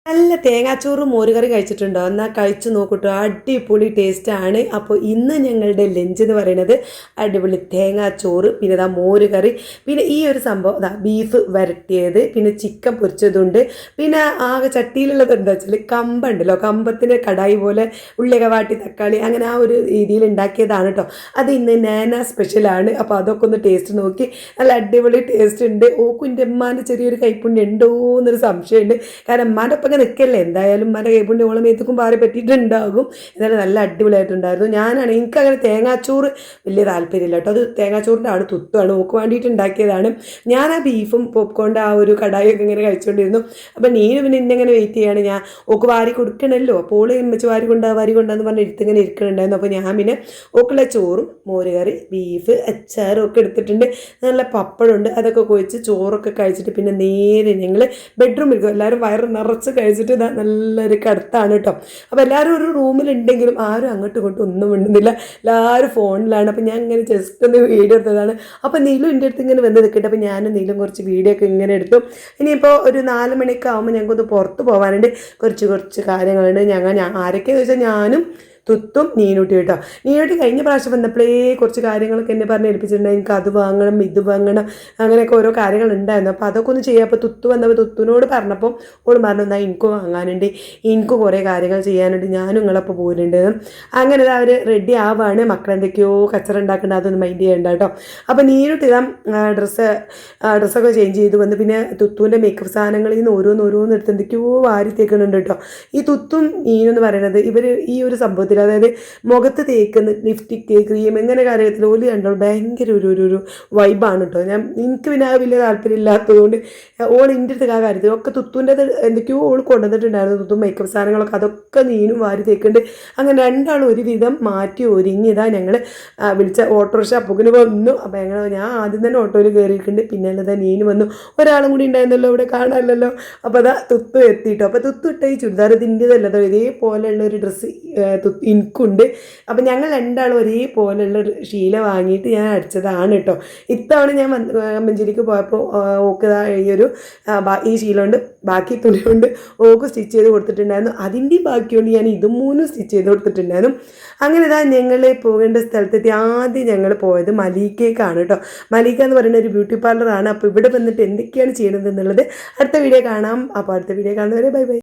നല്ല തേങ്ങാച്ചോറും മോരുകറി കഴിച്ചിട്ടുണ്ടോ? എന്നാൽ കഴിച്ചു നോക്കൂട്ടോ, അടിപൊളി ടേസ്റ്റാണ്. അപ്പോൾ ഇന്ന് ഞങ്ങളുടെ ലഞ്ച് എന്ന് പറയുന്നത് അടിപൊളി തേങ്ങാച്ചോറ്, പിന്നെ ഇതാ മോരുകറി, പിന്നെ ഈ ഒരു സംഭവം ഇതാ ബീഫ് വരട്ടിയത്, പിന്നെ ചിക്കൻ പൊരിച്ചതുണ്ട്, പിന്നെ ആകെ ചട്ടിയിലുള്ളത് എന്താ വെച്ചാൽ കമ്പുണ്ടല്ലോ, കമ്പത്തിന് കടായി പോലെ ഉള്ളിയൊക്കെ വാട്ടി തക്കാളി അങ്ങനെ ആ ഒരു രീതിയിൽ ഉണ്ടാക്കിയതാണ് കേട്ടോ. അത് ഇന്ന് നാന സ്പെഷ്യലാണ്. അപ്പോൾ അതൊക്കെ ഒന്ന് ടേസ്റ്റ് നോക്കി, നല്ല അടിപൊളി ടേസ്റ്റ് ഉണ്ട്. ഓക്കും എൻ്റെ ഉമ്മാൻ്റെ ചെറിയൊരു കൈപ്പുണ്യം ഉണ്ടോ എന്നൊരു സംശയമുണ്ട്. കാരണം ഉമ്മാൻ്റെ ഒപ്പം നിൽക്കല്ലേ, എന്തായാലും ഉമ്മാൻ്റെ കൈപ്പുണ്യം ഓളം മേത്തക്കും പാറി പറ്റിയിട്ടുണ്ടാകും. എന്നാലും നല്ല അടിപൊളിയായിട്ടുണ്ടായിരുന്നു. എനിക്കങ്ങനെ തേങ്ങാച്ചോറ് വലിയ താല്പര്യമില്ല കേട്ടോ. അത് തേങ്ങാച്ചോറിൻ്റെ ആൾ തുത്തുമാണ്, ഓക്ക് വേണ്ടിയിട്ട് ഉണ്ടാക്കിയതാണ്. ഞാൻ ആ ബീഫും പോപ്കോണിൻ്റെ ആ ഒരു കടായൊക്കെ ഇങ്ങനെ കഴിച്ചുകൊണ്ടിരുന്നു. അപ്പം നീനും പിന്നെ ഇന്നെങ്ങനെ വെയിറ്റ് ചെയ്യാണ്, ഞാൻ ഓക്ക് വാരി കൊടുക്കണമല്ലോ. അപ്പോൾ ഓള് വെച്ച് വാരി കൊണ്ടാന്ന് പറഞ്ഞ് എടുത്തിങ്ങനെ ഇരിക്കണുണ്ടായിരുന്നു. അപ്പോൾ ഞാൻ പിന്നെ ഓക്കുള്ള ചോറും മോരുകറി ബീഫ് അച്ചാറും ഒക്കെ എടുത്തിട്ടുണ്ട്. നല്ല പപ്പടമുണ്ട്, അതൊക്കെ കുഴിച്ച് ചോറൊക്കെ കഴിച്ചിട്ട് പിന്നെ നേരെ ഞങ്ങൾ ബെഡ്റൂമിൽ എല്ലാവരും വയറ് നിറച്ച് കഴിച്ചിട്ട് ഇതാ നല്ലൊരു കിടത്താണ് കേട്ടോ. അപ്പോൾ എല്ലാവരും ഒരു റൂമിലുണ്ടെങ്കിലും ആരും അങ്ങോട്ടും ഇങ്ങോട്ടും ഒന്നും മിണ്ടുന്നില്ല, എല്ലാവരും ഫോണിലാണ്. അപ്പോൾ ഞാൻ ഇങ്ങനെ ജസ്റ്റ് ഒന്ന് വീഡിയോ എടുത്തതാണ്. അപ്പോൾ നീലും എൻ്റെ അടുത്ത് ഇങ്ങനെ വന്ന് നിൽക്കട്ടെ. അപ്പോൾ ഞാനും നീലും കുറച്ച് വീഡിയോ ഒക്കെ ഇങ്ങനെ എടുത്തു. ഇനിയിപ്പോൾ ഒരു 4 മണിയൊക്കെ ആകുമ്പോൾ ഞങ്ങൾക്കൊന്ന് പുറത്ത് പോകാനുണ്ട്, കുറച്ച് കാര്യങ്ങളുണ്ട്. ആരൊക്കെയെന്ന് വെച്ചാൽ ഞാനും തുത്തും നീനൂട്ടി കേട്ടോ. നീനൂട്ടി കഴിഞ്ഞ പ്രാവശ്യം വന്നപ്പോഴേ കുറച്ച് കാര്യങ്ങളൊക്കെ എന്നെ പറഞ്ഞ് ഏൽപ്പിച്ചിട്ടുണ്ടായി, എനിക്ക് അത് വാങ്ങണം ഇത് വാങ്ങണം അങ്ങനെയൊക്കെ ഓരോ കാര്യങ്ങളുണ്ടായിരുന്നു. അപ്പോൾ അതൊക്കെ ഒന്ന് ചെയ്യാം. അപ്പോൾ തുത്തു വന്നപ്പോൾ തുത്തുവിനോട് പറഞ്ഞപ്പോൾ ഓൾ പറഞ്ഞു, എന്നാൽ എനിക്കും വാങ്ങാനുണ്ട്, എനിക്കും കുറേ കാര്യങ്ങൾ ചെയ്യാനുണ്ട്, ഞാനും നിങ്ങളപ്പോൾ പോരുന്നുണ്ട്. അങ്ങനെ അവർ റെഡി ആവാണ്. മക്കളെന്തൊക്കെയോ കച്ചറ ഉണ്ടാക്കേണ്ട, അതൊന്നും മൈൻഡ് ചെയ്യേണ്ട കേട്ടോ. അപ്പോൾ നീനൂട്ടി ഇതാ ഡ്രസ്സൊക്കെ ചേഞ്ച് ചെയ്ത് വന്ന് പിന്നെ തുത്തുവിൻ്റെ മേക്കപ്പ് സാധനങ്ങളിൽ നിന്ന് ഓരോന്ന് എടുത്ത് എന്തൊക്കെയോ വാരി തേക്കുന്നുണ്ട് കേട്ടോ. ഈ തുത്തും നീനെന്ന് പറയുന്നത് ഇവർ ഈ ഒരു സംഭവത്തിൽ, അതായത് മുഖത്ത് തേക്കുന്ന ലിപ്സ്റ്റിക്ക് ക്രീം ഇങ്ങനെ കാര്യത്തിൽ ഓല് കണ്ടോ ഭയങ്കര ഒരു വൈബാണ് കേട്ടോ. എനിക്ക് പിന്നെ വലിയ താല്പര്യം ഇല്ലാത്തതുകൊണ്ട് ഓൾ എൻ്റെ അടുത്ത് ആ കാര്യത്തിൽ ഒക്കെ തുത്തുവിൻ്റെ എന്തൊക്കെയോ ഓൾ കൊണ്ടുവന്നിട്ടുണ്ടായിരുന്നു. തുത്തും മേക്കപ്പ് സാധനങ്ങളൊക്കെ അതൊക്കെ നീനും വാരി തേക്കുന്നുണ്ട്. അങ്ങനെ രണ്ടാളും ഒരുവിധം മാറ്റി ഒരുങ്ങിയതാ ഞങ്ങൾ വിളിച്ച ഓട്ടോറിക്ഷ അപ്പുകിന് വന്നു. അപ്പോൾ ഞാൻ ആദ്യം തന്നെ ഓട്ടോയിൽ കയറിയിട്ടുണ്ട്, പിന്നെ അല്ലാതെ നീന് വന്നു, ഒരാളും കൂടി ഉണ്ടായിരുന്നല്ലോ ഇവിടെ കാണാമല്ലോ. അപ്പോൾ അതാ തുത്തു എത്തിയിട്ടോ. അപ്പോൾ തുത്തു ഇട്ട ഈ ചുരിദാർ ഇതിൻ്റെതല്ലതോ, ഇതേപോലെയുള്ള ഒരു ഡ്രസ്സ് എനിക്കുണ്ട്. അപ്പം ഞങ്ങൾ രണ്ടാളും ഒരേപോലെയുള്ള ശീല വാങ്ങിയിട്ട് ഞാൻ അടിച്ചതാണ് കേട്ടോ. ഇത്തവണ ഞാൻ മഞ്ചേരിക്ക് പോയപ്പോൾ ഓക്ക് ഈ ശീല കൊണ്ട് ബാക്കി തുണി കൊണ്ട് ഓക്ക് സ്റ്റിച്ച് ചെയ്ത് കൊടുത്തിട്ടുണ്ടായിരുന്നു. അതിൻ്റെ ബാക്കിയുണ്ട് ഞാൻ ഇതും 3 സ്റ്റിച്ച് ചെയ്ത് കൊടുത്തിട്ടുണ്ടായിരുന്നു. അങ്ങനെ ഇതാ ഞങ്ങൾ പോകേണ്ട സ്ഥലത്തെത്തി. ആദ്യം ഞങ്ങൾ പോയത് മലീക്കേക്കാണ് കേട്ടോ. മലീക്ക എന്ന് പറയുന്ന ഒരു ബ്യൂട്ടി പാർലറാണ്. അപ്പോൾ ഇവിടെ വന്നിട്ട് എന്തൊക്കെയാണ് ചെയ്യണത് എന്നുള്ളത് അടുത്ത വീഡിയോ കാണാം. അപ്പോൾ അടുത്ത വീഡിയോ കാണുന്നവരെ ബൈ ബൈ.